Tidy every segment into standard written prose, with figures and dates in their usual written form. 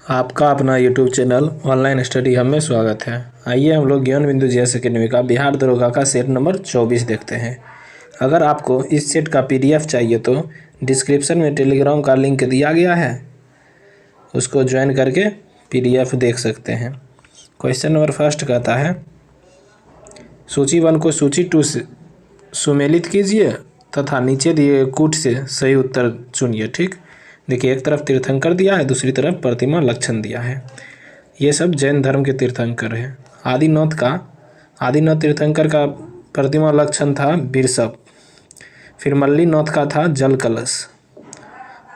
आपका अपना YouTube channel online study hub में स्वागत है। आइए हम लोग ज्ञान बिंदु जीएस अकेडमी का बिहार दरोगा का सेट नंबर 24 देखते हैं। अगर आपको इस सेट का PDF चाहिए तो डिस्क्रिप्शन में टेलीग्राम का लिंक दिया गया है, उसको ज्वाइन करके PDF देख सकते हैं। क्वेश्चन नंबर फर्स्ट कहता है, सूची 1 को सूची 2 से सुमेलित कीजिए तथा नीचे दिए कूट से सही उत्तर चुनिए। ठीक, देखिए एक तरफ तीर्थंकर दिया है, दूसरी तरफ प्रतिमा लक्षण दिया है। ये सब जैन धर्म के तीर्थंकर हैं। आदिनाथ तीर्थंकर का प्रतिमा लक्षण था बिरसप, फिर मल्लीनाथ का था जल कलश,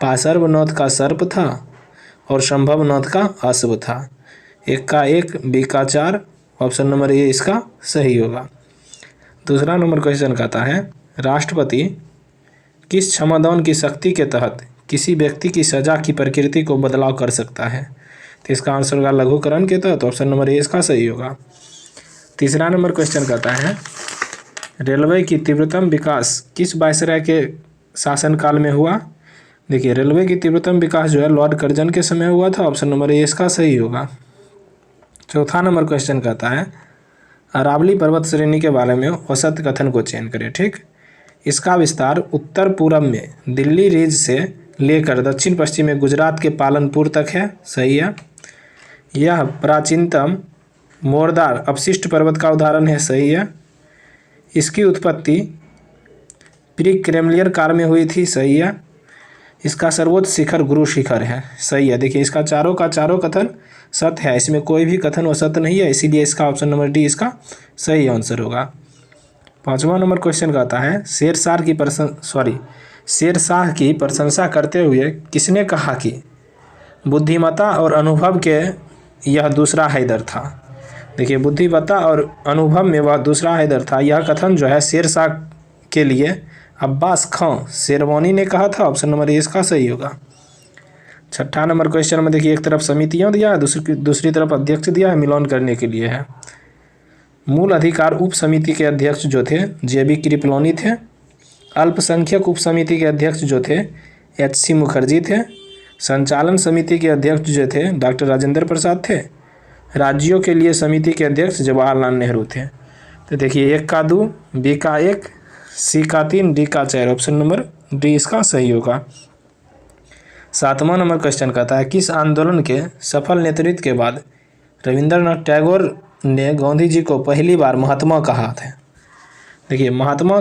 पार्श्वनाथ का सर्प था और संभवनाथ का अश्व था। एक का एक, बी का 4, ऑप्शन नंबर ए इसका सही होगा। दूसरा नंबर क्वेश्चन कहता है, राष्ट्रपति किस क्षमादान की शक्ति के तहत किसी व्यक्ति की सजा की प्रकृति को बदलाव कर सकता है? तो इसका आंसर होगा लघुकरण के तहत, ऑप्शन नंबर ए इसका सही होगा। तीसरा नंबर क्वेश्चन कहता है, रेलवे की तीव्रतम विकास किस वायसराय के शासनकाल में हुआ? देखिए रेलवे की तीव्रतम विकास जो है लॉर्ड कर्जन के समय हुआ था, ऑप्शन नंबर ए इसका सही होगा। चौथा नंबर क्वेश्चन कहता है, अरावली पर्वत श्रेणी के बारे में औसत कथन को चयन करें। ठीक, इसका विस्तार उत्तर पूर्व में दिल्ली रीज से लेकर दक्षिण पश्चिम में गुजरात के पालनपुर तक है, सही है। यह प्राचीनतम मोरदार अपशिष्ट पर्वत का उदाहरण है, सही है। इसकी उत्पत्ति प्री क्रेमलियर काल में हुई थी, सही है। इसका सर्वोच्च शिखर गुरु शिखर है, सही है। देखिए इसका चारों का चारों कथन सत्य है, इसमें कोई भी कथन असत्य नहीं है, इसीलिए इसका ऑप्शन नंबर डी इसका सही आंसर होगा। पांचवा नंबर क्वेश्चन कहता है, शेरशाह की प्रशंसा करते हुए किसने कहा कि बुद्धिमत्ता और अनुभव के यह दूसरा हैदर था? देखिए बुद्धिमत्ता और अनुभव में वह दूसरा हैदर था, यह कथन जो है शेरशाह के लिए अब्बास खां शेरवानी ने कहा था, ऑप्शन नंबर ए इसका सही होगा। छठा नंबर क्वेश्चन में देखिए एक तरफ समितियां दिया है, दूसरी तरफ अध्यक्ष दिया है, मिलान करने के लिए है। मूल अधिकार उप समिति के अध्यक्ष जो थे JB कृपलानी थे। अल्पसंख्यक उप समिति के अध्यक्ष जो थे HC मुखर्जी थे। संचालन समिति के अध्यक्ष जो थे डॉक्टर राजेंद्र प्रसाद थे। राज्यों के लिए समिति के अध्यक्ष जवाहरलाल नेहरू थे। तो देखिए एक का 2, बी का 1, सी का 3, डी का 4, ऑप्शन नंबर डी इसका सही होगा। सातवां नंबर क्वेश्चन कहता है, किस आंदोलन के सफल नेतृत्व के बाद रविंद्रनाथ टैगोर ने गांधी जी को पहली बार महात्मा कहा था? देखिए महात्मा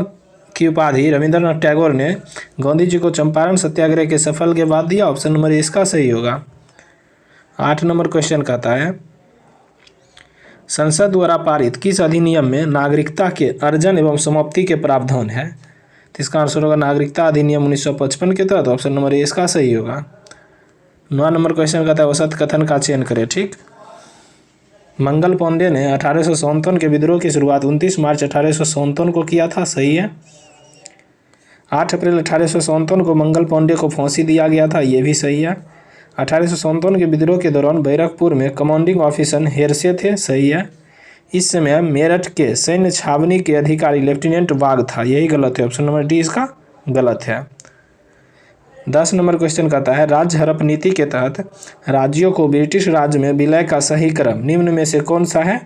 की उपाधि रविंद्रनाथ टैगोर ने गांधी जी को चंपारण सत्याग्रह के सफल के बाद दिया, ऑप्शन नंबर ए इसका सही होगा। 8 नंबर क्वेश्चन कहता है, संसद द्वारा पारित किस अधिनियम में नागरिकता के अर्जन एवं समाप्ति के प्रावधान है? तो इसका आंसर होगा नागरिकता अधिनियम 1955 के तहत, ऑप्शन नंबर ए इसका सही होगा। 9 नंबर क्वेश्चन कहता है, औसत कथन का चयन करें। ठीक, मंगल पांडे ने 1857 के विद्रोह की शुरुआत 29 मार्च 1857 को किया था, सही है। 8 अप्रैल 1857 को मंगल पांडे को फांसी दिया गया था, ये भी सही है। 1857 के विद्रोह के दौरान बैरकपुर में कमांडिंग ऑफिसर हेरसे थे, सही है। इस समय मेरठ के सैन्य छावनी के अधिकारी लेफ्टिनेंट वाघ था, यही गलत है, ऑप्शन नंबर डी इसका गलत है। 10 नंबर क्वेश्चन कहता है, राज्य हड़प नीति के तहत राज्यों को ब्रिटिश राज्य में विलय का सही क्रम निम्न में से कौन सा है?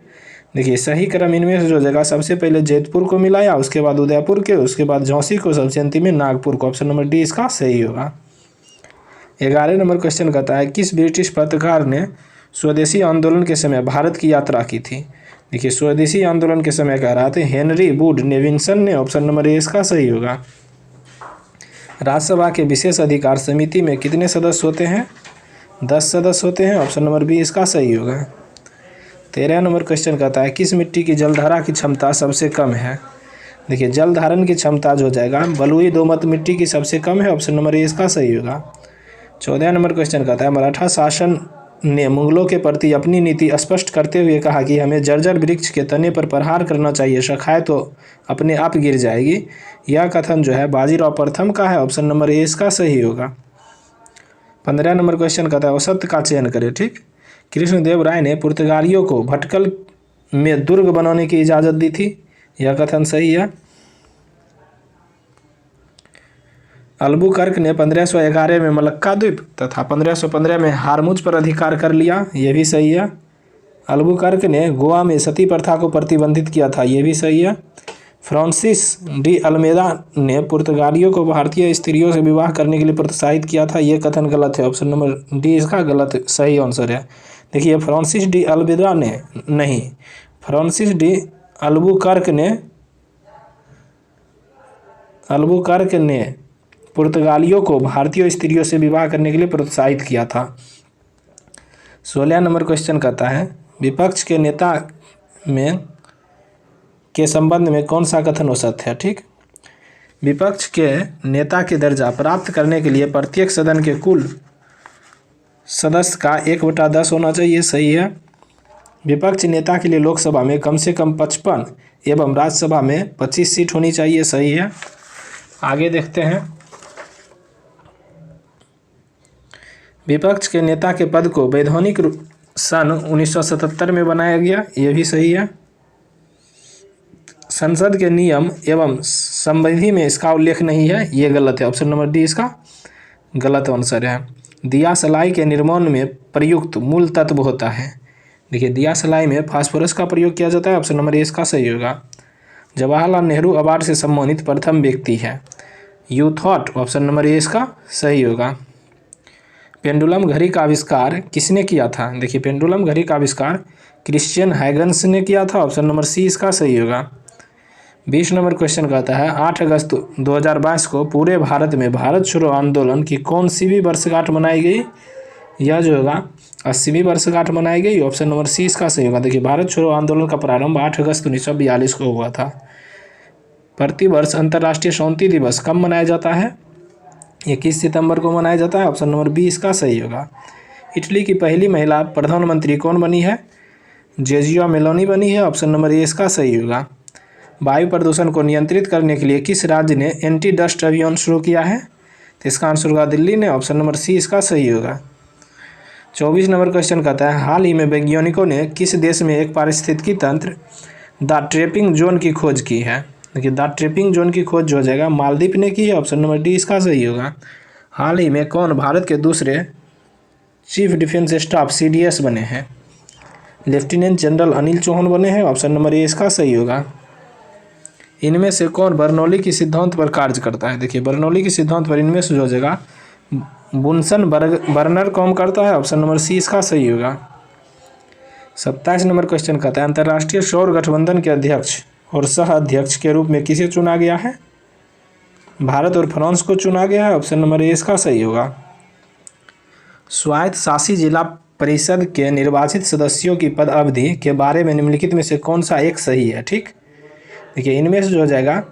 देखिए सही क्रम इनमें से जो जगह सबसे पहले जैतपुर को मिलाया, उसके बाद उदयपुर के, उसके बाद झांसी को, सबसे अंतिम में नागपुर को, ऑप्शन नंबर डी इसका सही होगा। 11 नंबर क्वेश्चन कहता है, किस ब्रिटिश पत्रकार ने स्वदेशी आंदोलन के समय भारत की यात्रा की थी? देखिए स्वदेशी आंदोलन के समय कह रहा था हेनरी वुड नेविंसन ने, ऑप्शन नंबर ए इसका सही होगा। राज्यसभा के विशेष अधिकार समिति में कितने सदस्य होते हैं? 10 सदस्य होते हैं, ऑप्शन नंबर बी इसका सही होगा। 13 नंबर क्वेश्चन कहता है, किस मिट्टी की जलधारा की क्षमता सबसे कम है? देखिए जल धारण की क्षमता जो हो जाएगा बलुई दोमट मिट्टी की सबसे कम है, ऑप्शन नंबर ए इसका सही होगा। 14 नंबर क्वेश्चन कहता है, मराठा शासन ने मुगलों के प्रति अपनी नीति स्पष्ट करते हुए कहा कि हमें जर्जर वृक्ष के तने पर प्रहार करना चाहिए, शाखाएं तो अपने आप गिर जाएगी। यह कथन जो है बाजीराव प्रथम का है, ऑप्शन नंबर ए इसका सही होगा। 15 नंबर क्वेश्चन कहता है, औसत का चयन करें। ठीक, कृष्णदेव राय ने पुर्तगालियों को भटकल में दुर्ग बनाने की इजाज़त दी थी, यह कथन सही है। अल्बुकर्क ने 1511 में मलक्का द्वीप तथा 1515 में हारमुज पर अधिकार कर लिया, ये भी सही है। अल्बुकर्क ने गोवा में सती प्रथा को प्रतिबंधित किया था, ये भी सही है। फ्रांसिस डी अल्मेदा ने पुर्तगालियों को भारतीय स्त्रियों से विवाह करने के लिए प्रोत्साहित किया था, ये कथन गलत है। ऑप्शन नंबर डी इसका गलत सही आंसर है। देखिए फ्रांसिस डी अल्मेदा ने नहीं, फ्रांसिस डी अल्बुकर्क ने पुर्तगालियों को भारतीय स्त्रियों से विवाह करने के लिए प्रोत्साहित किया था। 16 नंबर क्वेश्चन कहता है विपक्ष के नेता के संबंध में कौन सा कथन औसत है। ठीक, विपक्ष के नेता के दर्जा प्राप्त करने के लिए प्रत्येक सदन के कुल सदस्य का 1/10 होना चाहिए, सही है। विपक्ष नेता के लिए लोकसभा में कम से कम 55 एवं राज्यसभा में 25 सीट होनी चाहिए, सही है। आगे देखते हैं। विपक्ष के नेता के पद को वैधानिक सन 1977 में बनाया गया, ये भी सही है। संसद के नियम एवं संविधि में इसका उल्लेख नहीं है, ये गलत है। ऑप्शन नंबर डी इसका गलत आंसर है। दिया सलाई के निर्माण में प्रयुक्त मूल तत्व होता है। देखिए दिया सलाई में फास्फोरस का प्रयोग किया जाता है, ऑप्शन नंबर ए इसका सही होगा। जवाहरलाल नेहरू अवार्ड से सम्मानित प्रथम व्यक्ति है, you thought, option number A इसका सही होगा। पेंडुलम घड़ी का आविष्कार किसने किया था। देखिए पेंडुलम घड़ी का आविष्कार क्रिश्चियन हैगन्स ने किया था, ऑप्शन नंबर सी इसका सही होगा। 20 नंबर क्वेश्चन कहता है 8 अगस्त 2022 को पूरे भारत में भारत छोड़ो आंदोलन की कौन सी भी वर्षगांठ मनाई गई। यह जो होगा 80वीं वर्षगांठ मनाई गई, ऑप्शन नंबर सी इसका सही होगा। देखिए भारत छोड़ो आंदोलन का प्रारंभ 8 अगस्त 1942 को हुआ था। प्रतिवर्ष अंतर्राष्ट्रीय शांति दिवस कब मनाया जाता है। 21 सितंबर को मनाया जाता है, ऑप्शन नंबर बी इसका सही होगा। इटली की पहली महिला प्रधानमंत्री कौन बनी है। जॉर्जिया मेलोनी बनी है, ऑप्शन नंबर ए इसका सही होगा। वायु प्रदूषण को नियंत्रित करने के लिए किस राज्य ने एंटी डस्ट अभियान शुरू किया है। तो इसका आंसर होगा दिल्ली ने, ऑप्शन नंबर सी इसका सही होगा। 24 नंबर क्वेश्चन कहता है हाल ही में वैज्ञानिकों ने किस देश में एक पारिस्थितिकी तंत्र द ट्रैपिंग जोन की खोज की है। देखिए द ट्रैपिंग जोन की खोज जो हो जाएगा मालदीव ने की है, ऑप्शन नंबर डी इसका सही होगा। हाल ही में कौन भारत के दूसरे चीफ डिफेंस स्टाफ CDS बने हैं। लेफ्टिनेंट जनरल अनिल चौहान बने हैं, ऑप्शन नंबर ए इसका सही होगा। इनमें से कौन बर्नौली की सिद्धांत पर कार्य करता है। देखिए बर्नौली की सिद्धांत पर इनमें से जो हो जाएगा बुनसन बर्नर काम करता है, ऑप्शन नंबर सी इसका सही होगा। 27 नंबर क्वेश्चन कहता है अंतर्राष्ट्रीय सौर गठबंधन के अध्यक्ष और सह अध्यक्ष के रूप में किसे चुना गया है। भारत और फ्रांस को चुना गया है, ऑप्शन नंबर ए इसका सही होगा। स्वायत्त शासी जिला परिषद के निर्वाचित सदस्यों की पद अवधि के बारे में निम्नलिखित में से कौन सा एक सही है। ठीक, देखिए इनमें से जो हो जाएगा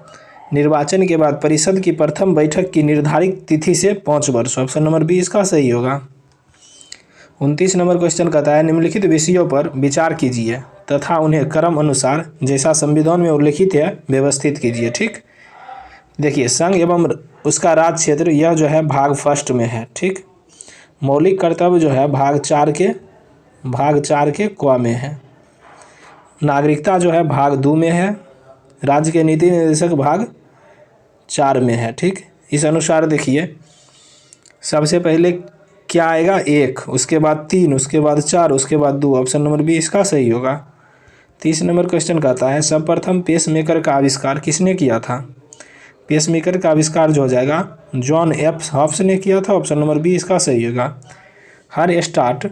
निर्वाचन के बाद परिषद की प्रथम बैठक की निर्धारित तिथि से 5 वर्ष, ऑप्शन नंबर बी इसका सही होगा। 29 नंबर क्वेश्चन कहता है निम्नलिखित विषयों पर विचार कीजिए तथा उन्हें क्रम अनुसार जैसा संविधान में उल्लिखित है व्यवस्थित कीजिए। ठीक, देखिए संघ एवं उसका राज क्षेत्र यह जो है भाग फर्स्ट में है। ठीक, मौलिक कर्तव्य जो है भाग 4 के क में है। नागरिकता जो है भाग 2 में है। राज्य के नीति निर्देशक भाग 4 में है। ठीक, इस अनुसार देखिए सबसे पहले क्या आएगा 1, उसके बाद 3, उसके बाद 4, उसके बाद 2, ऑप्शन नंबर बी इसका सही होगा। 30 नंबर क्वेश्चन कहता है सर्वप्रथम पेसमेकर का आविष्कार किसने किया था। पेसमेकर का आविष्कार जो हो जाएगा जॉन एफ हॉब्स ने किया था, ऑप्शन नंबर बी इसका सही होगा। हर स्टार्ट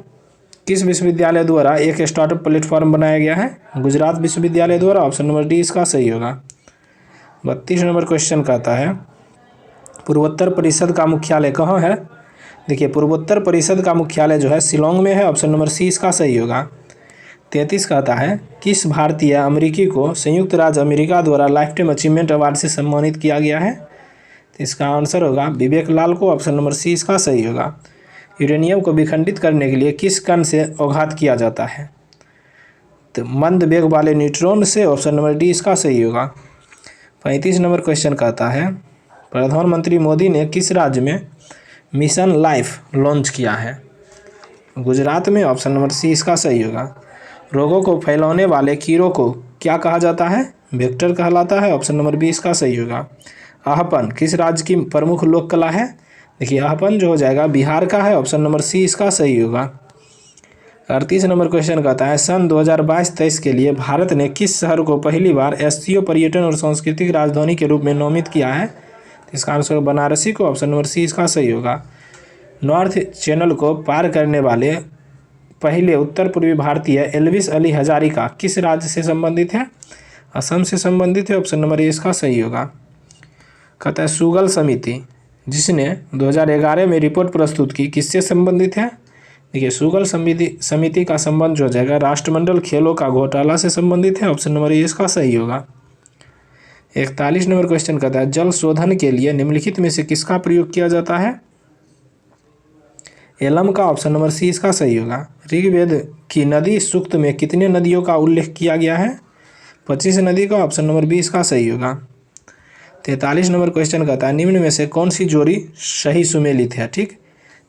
किस विश्वविद्यालय द्वारा एक स्टार्टअप प्लेटफॉर्म बनाया गया है। गुजरात विश्वविद्यालय द्वारा, ऑप्शन नंबर डी इसका सही होगा। 32 नंबर क्वेश्चन कहता है पूर्वोत्तर परिषद का मुख्यालय कहाँ है। देखिए पूर्वोत्तर परिषद का मुख्यालय जो है शिलोंग में है, ऑप्शन नंबर सी इसका सही होगा। 33 कहता है किस भारतीय अमेरिकी को संयुक्त राज्य अमेरिका द्वारा लाइफ टाइम अचीवमेंट अवार्ड से सम्मानित किया गया है। तो इसका आंसर होगा विवेक लाल को, ऑप्शन नंबर सी इसका सही होगा। यूरेनियम को विखंडित करने के लिए किस कण से अघात किया जाता है। तो मंद वेग वाले न्यूट्रॉन से, ऑप्शन नंबर डी इसका सही होगा। 35 नंबर क्वेश्चन कहता है प्रधानमंत्री मोदी ने किस राज्य में मिशन लाइफ लॉन्च किया है। गुजरात में, ऑप्शन नंबर सी इसका सही होगा। रोगों को फैलाने वाले कीड़ों को क्या कहा जाता है। वेक्टर कहलाता है, ऑप्शन नंबर बी इसका सही होगा। आहपन किस राज्य की प्रमुख लोक कला है? देखिए आहपन जो हो जाएगा बिहार का है, ऑप्शन नंबर सी इसका सही होगा। 38 नंबर क्वेश्चन कहता है सन 2022-23 के लिए भारत ने किस शहर को पहली बार एससीओ पर्यटन और सांस्कृतिक राजधानी के रूप में नामित किया है? इसका आंसर बनारसी को, ऑप्शन नंबर सी इसका सही होगा। नॉर्थ चैनल को पार करने वाले पहले उत्तर पूर्वी भारतीय एल्विस अली हजारिका किस राज्य से संबंधित है? असम से संबंधित है, ऑप्शन नंबर ए इसका सही होगा। कहता है सुगल समिति जिसने 2011 में रिपोर्ट प्रस्तुत की किससे संबंधित है? देखिए सुगल समिति का संबंध जो हो जाएगा राष्ट्रमंडल खेलों का घोटाला से संबंधित है, ऑप्शन नंबर ए इसका सही होगा। 41 नंबर क्वेश्चन कहता है जल शोधन के लिए निम्नलिखित में से किसका प्रयोग किया जाता है? एलम का, ऑप्शन नंबर सी इसका सही होगा। ऋग्वेद की नदी सूक्त में कितने नदियों का उल्लेख किया गया है? 25 नदी का, ऑप्शन नंबर बी इसका सही होगा। 43 नंबर क्वेश्चन कहता है निम्न में से कौन सी जोड़ी सही सुमेलित है? ठीक,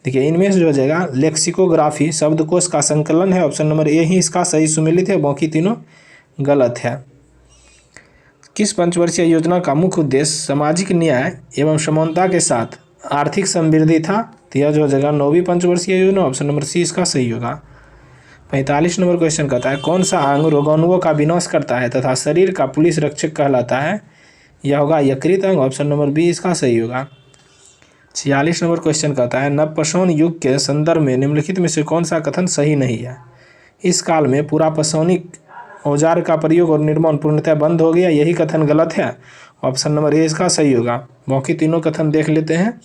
देखिए इनमें से जो हो जाएगा लेक्सिकोग्राफी शब्दकोश का संकलन है, ऑप्शन नंबर ए ही इसका सही सुमेलित है, बाकी तीनों गलत है। किस पंचवर्षीय योजना का मुख्य उद्देश्य सामाजिक न्याय एवं समानता के साथ आर्थिक समृद्धि था? तो यह जो हो जाएगा 9वीं पंचवर्षीय योजना, ऑप्शन नंबर सी इसका सही होगा। 45 नंबर क्वेश्चन कहता है कौन सा अंग रोगाणुओं का विनाश करता है तथा शरीर का पुलिस रक्षक कहलाता है? यह होगा यकृत अंग, ऑप्शन नंबर बी इसका सही होगा। 46 नंबर क्वेश्चन कहता है नवपाषाण युग के संदर्भ में निम्नलिखित में से कौन सा कथन सही नहीं है? इस काल में पूरा पाषाणिक औजार का प्रयोग और निर्माण पूर्णतः बंद हो गया, यही कथन गलत है, ऑप्शन नंबर ए इसका सही होगा। बाकी तीनों कथन देख लेते हैं।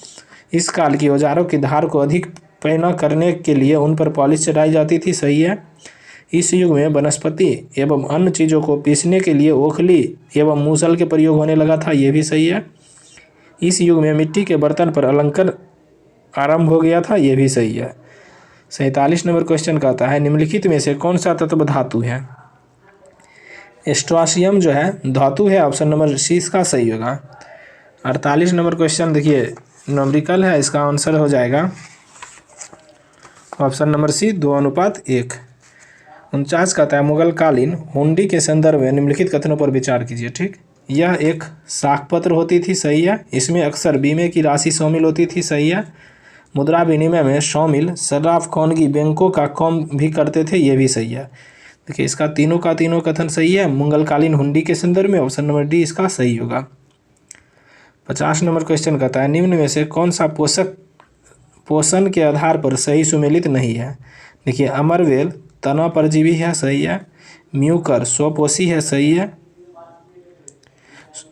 इस काल की औजारों की धार को अधिक पैना करने के लिए उन पर पॉलिश चढ़ाई जाती थी, सही है। इस युग में वनस्पति एवं अन्य चीज़ों को पीसने के लिए ओखली एवं मूसल के प्रयोग होने लगा था, ये भी सही है। इस युग में मिट्टी के बर्तन पर अलंकार आरंभ हो गया था, ये भी सही है। 47 नंबर क्वेश्चन कहता है निम्नलिखित में से कौन सा तत्व धातु है? स्ट्रोंशियम जो है धातु है, ऑप्शन नंबर सी इसका सही होगा। 48 नंबर क्वेश्चन देखिए न्यूमेरिकल है, इसका आंसर हो जाएगा ऑप्शन नंबर सी 2:1। 49 कहता है मुगल कालीन हुंडी के संदर्भ में निम्नलिखित कथनों पर विचार कीजिए। ठीक, यह एक साखपत्र होती थी, सही है। इसमें अक्सर बीमे की राशि शामिल होती थी, सही है। मुद्रा विनिमय में शामिल सर्राफ खानगी बैंकों का काम भी करते थे, ये भी सही है। देखिए इसका तीनों का तीनों कथन सही है मुगलकालीन हुंडी के संदर्भ में, ऑप्शन नंबर डी इसका सही होगा। 50 नंबर क्वेश्चन कहता है निम्न में से कौन सा पोषक पोषण के आधार पर सही सुमेलित नहीं है? देखिए अमरवेल तना परजीवी है, सही है। म्यूकर स्वपोषी है, सही है।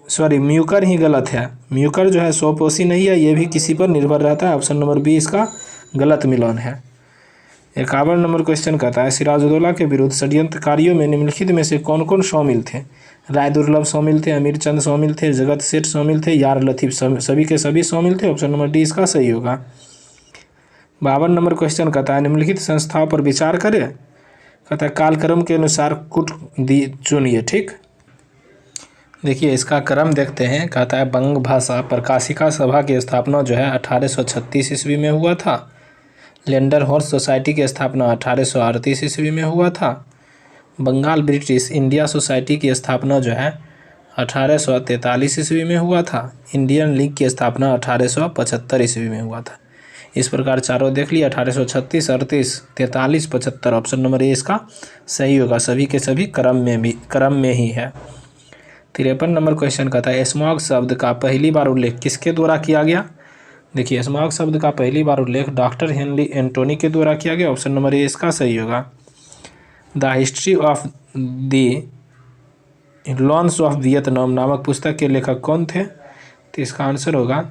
सॉरी म्यूकर ही गलत है, म्यूकर जो है स्वपोषी नहीं है, ये भी किसी पर निर्भर रहता है, ऑप्शन नंबर बी इसका गलत मिलान है। 51 नंबर क्वेश्चन कहता है सिराजुद्दौला के विरुद्ध षड्यंत्रकारियों में निम्नलिखित में से कौन कौन शामिल थे? राय दुर्लभ शामिल थे, अमीर चंद शामिल थे, जगत सेठ शामिल थे, यार लतीफ़ सभी के सभी शामिल थे, ऑप्शन नंबर डी इसका सही होगा। 52 नंबर क्वेश्चन कहता है निम्नलिखित संस्थाओं पर विचार करें। कहता है कालक्रम के अनुसार कुट चुनिए। ठीक, देखिए इसका क्रम देखते हैं। कहता है बंग भाषा प्रकाशिका सभा की स्थापना जो है 1836 ईस्वी में हुआ था। लेंडर हॉर्स सोसाइटी की स्थापना 1838 ईस्वी में हुआ था। बंगाल ब्रिटिश इंडिया सोसाइटी की स्थापना जो है 1843 ईस्वी में हुआ था। इंडियन लीग की स्थापना 1875 ईस्वी में हुआ था। इस प्रकार चारों देख लिया 1836, 38, 43, 75, ऑप्शन नंबर ए इसका सही होगा। सभी के सभी क्रम में ही है। 53 नंबर क्वेश्चन कहता है स्मॉग शब्द का पहली बार उल्लेख किसके द्वारा किया गया? देखिए स्मॉग शब्द का पहली बार उल्लेख डॉक्टर हेनरी एंटोनी के द्वारा किया गया, ऑप्शन नंबर ए इसका सही होगा। The history of the lawns of Vietnam नामक पुस्तक के लेखक कौन थे? तो इसका आंसर होगा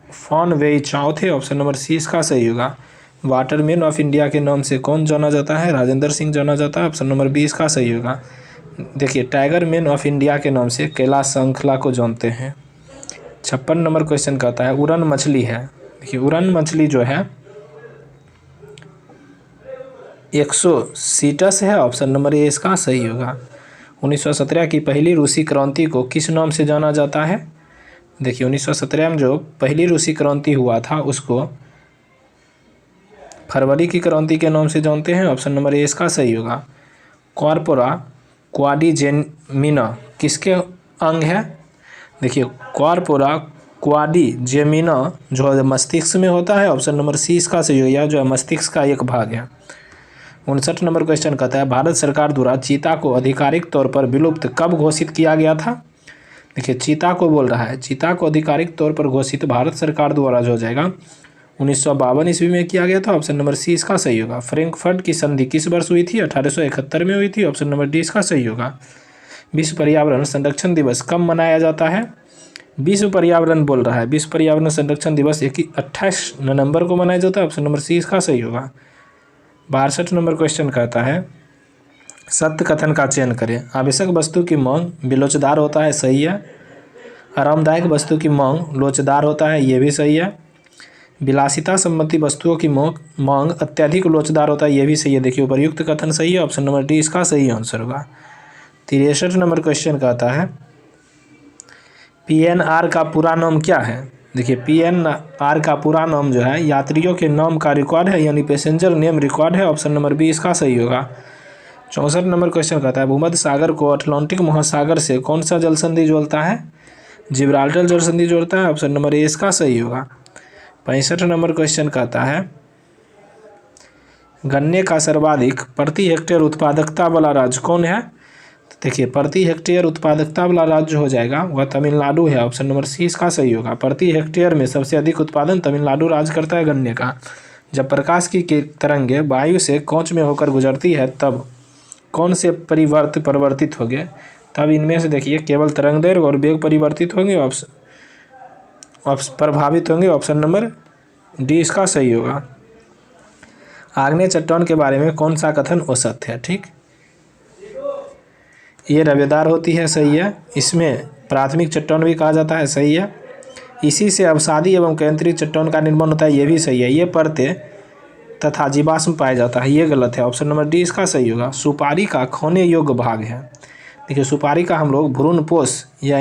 फॉन वेई चाओ थे, ऑप्शन नंबर सी इसका सही होगा। वाटरमैन ऑफ इंडिया के नाम से कौन जाना जाता है? राजेंद्र सिंह जाना जाता है, ऑप्शन नंबर बी इसका सही होगा। देखिए टाइगर मैन ऑफ इंडिया के नाम से कैलाश श्रृंखला को जानते हैं। 56 नंबर क्वेश्चन कहता है उड़न मछली है। देखिए उड़न मछली जो है एक्सोसीटस है, ऑप्शन नंबर ए इसका सही होगा। 1917 की पहली रूसी क्रांति को किस नाम से जाना जाता है? देखिए 1917 में जो पहली रूसी क्रांति हुआ था उसको फरवरी की क्रांति के नाम से जानते हैं, ऑप्शन नंबर ए इसका सही होगा। कॉर्पोरा क्वाड्रिजेमिना किसके अंग है? देखिए कॉर्पोरा क्वाड्रिजेमिना जो है मस्तिष्क में होता है। ऑप्शन नंबर सी इसका सही होगा, जो है मस्तिष्क का एक भाग है। 59 नंबर क्वेश्चन कहता है भारत सरकार द्वारा चीता को आधिकारिक तौर पर विलुप्त कब घोषित किया गया था। देखिए चीता को बोल रहा है, चीता को आधिकारिक तौर पर घोषित भारत सरकार द्वारा जो हो जाएगा 1952 ईस्वी में किया गया था। ऑप्शन नंबर सी इसका सही होगा। फ्रैंकफर्ट की संधि किस वर्ष हुई थी? 1871 में हुई थी। ऑप्शन नंबर डी इसका सही होगा। विश्व पर्यावरण संरक्षण दिवस कब मनाया जाता है? विश्व पर्यावरण बोल रहा है, विश्व पर्यावरण संरक्षण दिवस 28 नवंबर को मनाया जाता है। ऑप्शन नंबर सी इसका सही होगा। 62 नंबर क्वेश्चन कहता है सत्य कथन का चयन करें। आवश्यक वस्तु की मांग बेलोचदार होता है, सही है। आरामदायक वस्तु की मांग लोचदार होता है, ये भी सही है। विलासिता संबंधी वस्तुओं की मांग अत्यधिक लोचदार होता है, ये भी सही है। देखिए उपयुक्त कथन सही है। ऑप्शन नंबर डी इसका सही आंसर होगा। 63 नंबर क्वेश्चन कहता है पीएनआर का पूरा नाम क्या है? देखिए पीएनआर का पूरा नाम जो है यात्रियों के नाम का रिकॉर्ड है, यानी पैसेंजर नेम रिकॉर्ड है। ऑप्शन नंबर बी इसका सही होगा। 64 नंबर क्वेश्चन कहता है भूमध्य सागर को अटलांटिक महासागर से कौन सा जल संधि जोड़ता है? जिब्राल्टर जल संधि जोड़ता है। ऑप्शन नंबर ए इसका सही होगा। 65 नंबर क्वेश्चन कहता है गन्ने का सर्वाधिक प्रति हेक्टेयर उत्पादकता वाला राज्य कौन है? तो देखिए प्रति हेक्टेयर उत्पादकता वाला राज्य हो जाएगा वह तमिलनाडु है। ऑप्शन नंबर सी इसका सही होगा। प्रति हेक्टेयर में सबसे अधिक उत्पादन तमिलनाडु राज्य करता है गन्ने का। जब प्रकाश की तरंगें वायु से कौच में होकर गुजरती है तब कौन से परिवर्तित होंगे? तब इनमें से देखिए केवल तरंगदैर्घ्य और वेग परिवर्तित होंगे, प्रभावित होंगे। ऑप्शन नंबर डी इसका सही होगा। आग्नेय चट्टान के बारे में कौन सा कथन असत्य है? ठीक, ये रवेदार होती है, सही है। इसमें प्राथमिक चट्टान भी कहा जाता है, सही है। इसी से अवसादी एवं केंद्रीय चट्टान का निर्माण होता है, ये भी सही है। ये परते तथा जीवाश्म पाया जाता है, ये गलत है। ऑप्शन नंबर डी इसका सही होगा। सुपारी का खाने योग्य भाग है। देखिए सुपारी का हम लोग भ्रूणपोष या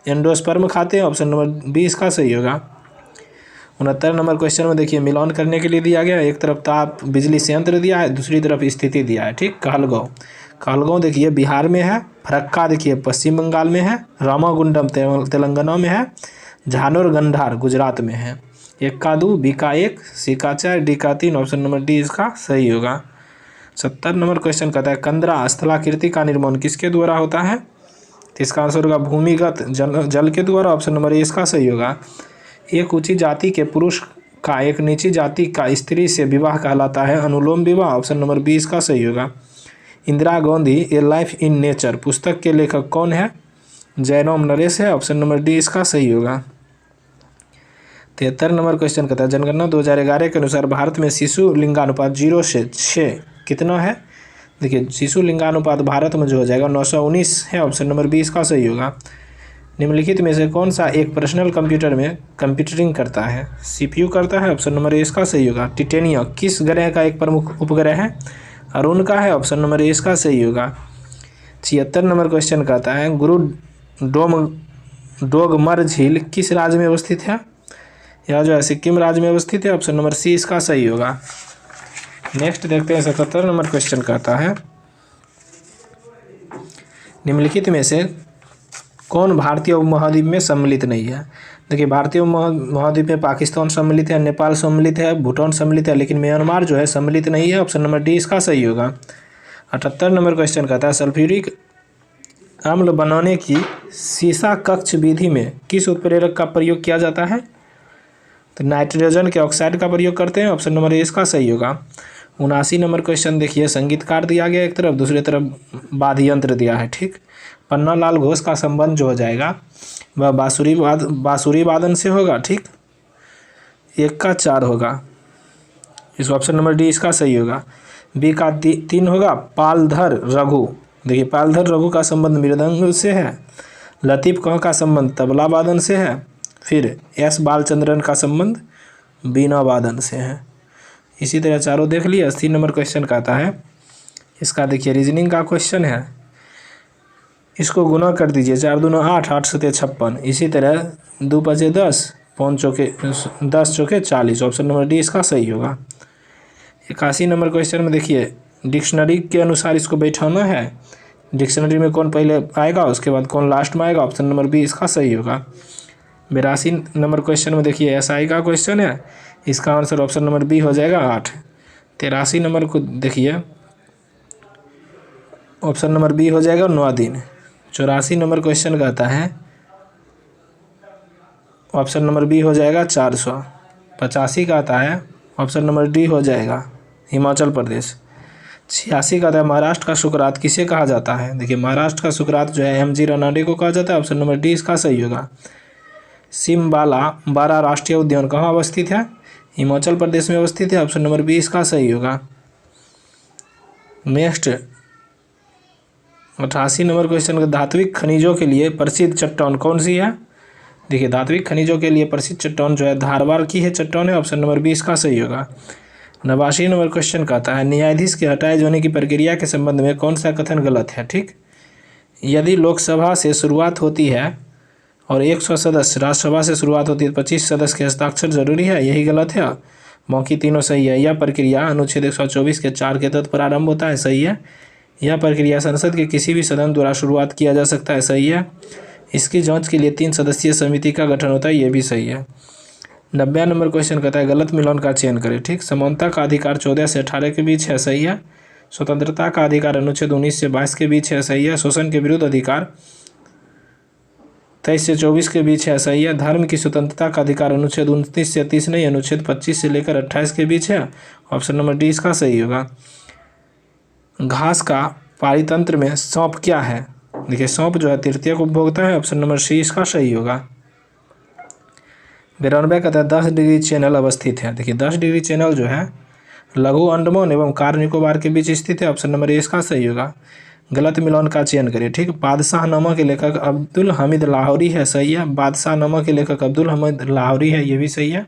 एंडोस्पर्म खाते हैं। ऑप्शन नंबर बी इसका सही होगा। 69 नंबर क्वेश्चन में देखिए मिलान करने के लिए दिया गया, एक तरफ ताप बिजली संयंत्र दिया है, दूसरी तरफ स्थिति दिया है। ठीक, कहलगांव देखिए बिहार में है, फरक्का देखिए पश्चिम बंगाल में है, रामागुंडम तेलंगाना में है, झानोर गंधार गुजरात में है। एक का 2, बी का 1, सी का 4, डी का 3। ऑप्शन नंबर डी इसका सही होगा। 70 नंबर क्वेश्चन कहता है कंदरा स्थलाकृति का निर्माण किसके द्वारा होता है? तो इसका आंसर होगा भूमिगत जल के द्वारा। ऑप्शन नंबर ए इसका सही होगा। एक ऊंची जाति के पुरुष का एक नीची जाति का स्त्री से विवाह कहलाता है अनुलोम विवाह। ऑप्शन नंबर बी इसका सही होगा। इंदिरा गांधी ए लाइफ इन नेचर पुस्तक के लेखक कौन है? जयराम नरेश है। ऑप्शन नंबर डी इसका सही होगा। 73 नंबर क्वेश्चन कहता है जनगणना 2011 के अनुसार भारत में शिशु लिंगानुपात 0 से 6 कितना है? देखिए शिशु लिंगानुपात भारत में जो हो जाएगा 919 है। ऑप्शन नंबर बी इसका सही होगा। निम्नलिखित में से कौन सा एक पर्सनल कंप्यूटर में कंप्यूटरिंग करता है? सीपीयू करता है। ऑप्शन नंबर ए इसका सही होगा। टिटेनियम किस ग्रह का एक प्रमुख उपग्रह है? अरुण का है। ऑप्शन नंबर ए इसका सही होगा। 76 नंबर क्वेश्चन कहता है गुरु डोगमर झील किस राज्य में अवस्थित है? यह जो है सिक्किम राज्य में अवस्थित है। ऑप्शन नंबर सी इसका सही होगा। नेक्स्ट देखते हैं 77 नंबर क्वेश्चन कहता है निम्नलिखित में से कौन भारतीय उपमहाद्वीप में सम्मिलित नहीं है? देखिए भारतीय उपमहाद्वीप में पाकिस्तान सम्मिलित है, नेपाल सम्मिलित है, भूटान सम्मिलित है, लेकिन म्यांमार जो है सम्मिलित नहीं है। ऑप्शन नंबर डी इसका सही होगा। 78 नंबर क्वेश्चन कहता है सल्फ्यूरिक अम्ल बनाने की सीसा कक्ष विधि में किस उत्प्रेरक का प्रयोग किया जाता है? तो नाइट्रोजन के ऑक्साइड का प्रयोग करते हैं। ऑप्शन नंबर ए इसका सही होगा। 79 नंबर क्वेश्चन देखिए संगीतकार दिया गया एक तरफ, दूसरी तरफ वाद्य यंत्र दिया है। ठीक, पन्नालाल घोष का संबंध जो हो जाएगा वह बांसुरी वादन से होगा। ठीक, 1 का 4 होगा। इस ऑप्शन नंबर डी इसका सही होगा। बी का 3 होगा। पालधर रघु, देखिए पालधर रघु का संबंध मृदंग से है। लतीफ़ खां का संबंध तबला वादन से है। फिर एस बालचंद्रन का संबंध बीना वादन से है। इसी तरह चारों देख लिए। 80 नंबर क्वेश्चन कहता है इसका देखिए रीजनिंग का क्वेश्चन है, इसको गुना कर दीजिए। 4 दूना 8, 8 सते 56। इसी तरह 2 5 10, 5 चौके 10 चौके 40। ऑप्शन नंबर डी इसका सही होगा। 81 नंबर क्वेश्चन में देखिए डिक्शनरी के अनुसार इसको बैठाना है। डिक्शनरी में कौन पहले आएगा, उसके बाद कौन लास्ट में आएगा, ऑप्शन नंबर बी इसका सही होगा। 82 नंबर क्वेश्चन में देखिए SI का क्वेश्चन है, इसका आंसर ऑप्शन नंबर बी हो जाएगा 8। 83 नंबर को देखिए, ऑप्शन नंबर बी हो जाएगा 9 दिन। 84 नंबर क्वेश्चन कहता है, ऑप्शन नंबर बी हो जाएगा 400। 85 का आता है, ऑप्शन नंबर डी हो जाएगा हिमाचल प्रदेश। 86 का आता है, महाराष्ट्र का शुक्रात किसे कहा जाता है। देखिए महाराष्ट्र का शुक्रात जो है MG रानाडे को कहा जाता है, ऑप्शन नंबर डी इसका सही होगा। सिमबाला बारा राष्ट्रीय उद्यान कहाँ अवस्थित है, हिमाचल प्रदेश में अवस्थित है, ऑप्शन नंबर बी इसका सही होगा। नेक्स्ट 88 नंबर क्वेश्चन का, धात्विक खनिजों के लिए प्रसिद्ध चट्टान कौन सी है। देखिए धात्विक खनिजों के लिए प्रसिद्ध चट्टान जो है धारवाड़ की है चट्टान है, ऑप्शन नंबर बी इसका सही होगा। 89 नंबर क्वेश्चन कहता है, न्यायाधीश के हटाए जाने की प्रक्रिया के संबंध में कौन सा कथन गलत है। ठीक, यदि लोकसभा से शुरुआत होती है और 100 सदस्य, राज्यसभा से शुरुआत होती है 25 सदस्य के हस्ताक्षर जरूरी है, यही गलत है। बाकी तीनों सही है। यह प्रक्रिया अनुच्छेद 124 के 4 के तहत प्रारंभ होता है, सही है। यह प्रक्रिया संसद के किसी भी सदन द्वारा शुरुआत किया जा सकता है, सही है। इसकी जांच के लिए 3 सदस्यीय समिति का गठन होता है, ये भी सही है। 90 नंबर क्वेश्चन कहता है, गलत मिलान का चयन करें। ठीक, समानता का अधिकार 14 से 18 के बीच है, सही है। स्वतंत्रता का अधिकार अनुच्छेद 19 से 22 के बीच है, सही है। शोषण के विरुद्ध अधिकार 23 से 24 के बीच है, सही है। धर्म की स्वतंत्रता का अधिकार अनुच्छेद 29 से 30 नहीं, अनुच्छेद 25 से लेकर 28 के बीच है, ऑप्शन नंबर डी इसका सही होगा। घास का पारितंत्र में सौंप क्या है। देखिए सौंप जो है तृतीयक उपभोक्ता है, ऑप्शन नंबर सी इसका सही होगा। 92 कहता है 10 डिग्री चैनल अवस्थित है। देखिए 10 डिग्री चैनल जो है लघु अंडमान एवं कार निकोबार के बीच स्थित है, ऑप्शन नंबर ए इसका सही होगा। गलत मिलान का चयन करें। ठीक, बादशाहनामा के लेखक अब्दुल हामिद लाहौरी है, सही है। बादशाहनामा के लेखक अब्दुल हामिद लाहौरी है, ये भी सही है।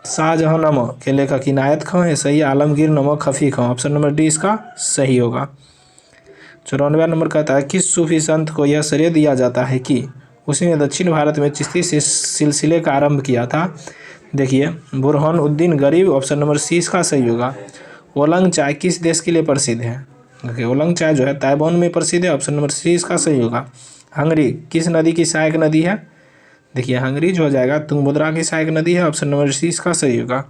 शाहजहांनामा के लेखक इनायत खां है, सही है। आलमगीर नामा खफी खां, ऑप्शन नंबर डी इसका सही होगा। 94 नंबर कहता है, किस सूफी संत को यह श्रेय दिया जाता है कि उसने दक्षिण भारत में चिश्ती से सिलसिले का आरंभ किया था। देखिए बुरहानुद्दीन गरीब, ऑप्शन नंबर सी इसका सही होगा। ओलंग चाय किस देश के लिए प्रसिद्ध है। देखिए ओलंग चाय जो है ताइवान में प्रसिद्ध है, ऑप्शन नंबर सी इसका सही होगा। हंगरी किस नदी की सहायक नदी है। देखिए हंगरी जो हो जाएगा तुंगभद्रा की सहायक नदी है, ऑप्शन नंबर सी इसका सही होगा।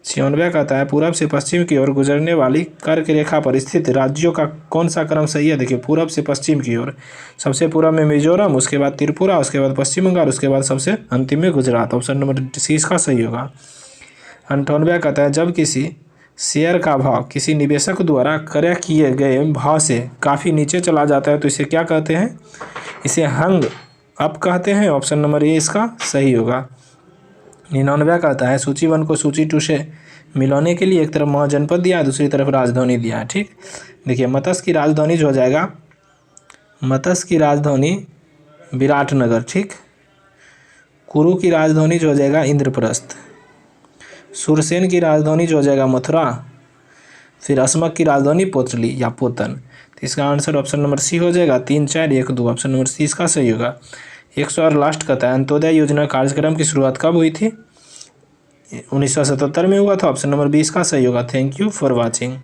96 कहता है, पूरब से पश्चिम की ओर गुजरने वाली कर्क रेखा पर स्थित राज्यों का कौन सा क्रम सही है। देखिए पूरब से पश्चिम की ओर सबसे पूरब में मिजोरम, उसके बाद त्रिपुरा, उसके बाद पश्चिम बंगाल, उसके बाद सबसे अंतिम में गुजरात, ऑप्शन नंबर सी इसका सही होगा। 98 कहता है, जब किसी शेयर का भाव किसी निवेशक द्वारा क्रय किए गए भाव से काफ़ी नीचे चला जाता है तो इसे क्या कहते हैं। इसे हंग अप कहते हैं, ऑप्शन नंबर ए इसका सही होगा। 99 कहता है, सूची 1 को सूची 2 से मिलाने के लिए एक तरफ महाजनपद दिया है, दूसरी तरफ राजधानी दिया है। ठीक, देखिए मत्स्य की राजधानी जो हो जाएगा, मत्स्य की राजधानी विराटनगर। ठीक, कुरु की राजधानी जो हो जाएगा इंद्रप्रस्थ, सुरसेन की राजधानी जो हो जाएगा मथुरा, फिर अस्मक की राजधानी पोतली या पोतन। तो इसका आंसर ऑप्शन नंबर सी हो जाएगा। 3, 4, 1, 2, ऑप्शन नंबर सी इसका सही होगा। 100 और लास्ट कहता है, अंत्योदय योजना कार्यक्रम की शुरुआत कब हुई थी। 1977 में हुआ था, ऑप्शन नंबर बी इसका सही होगा। Thank you for watching.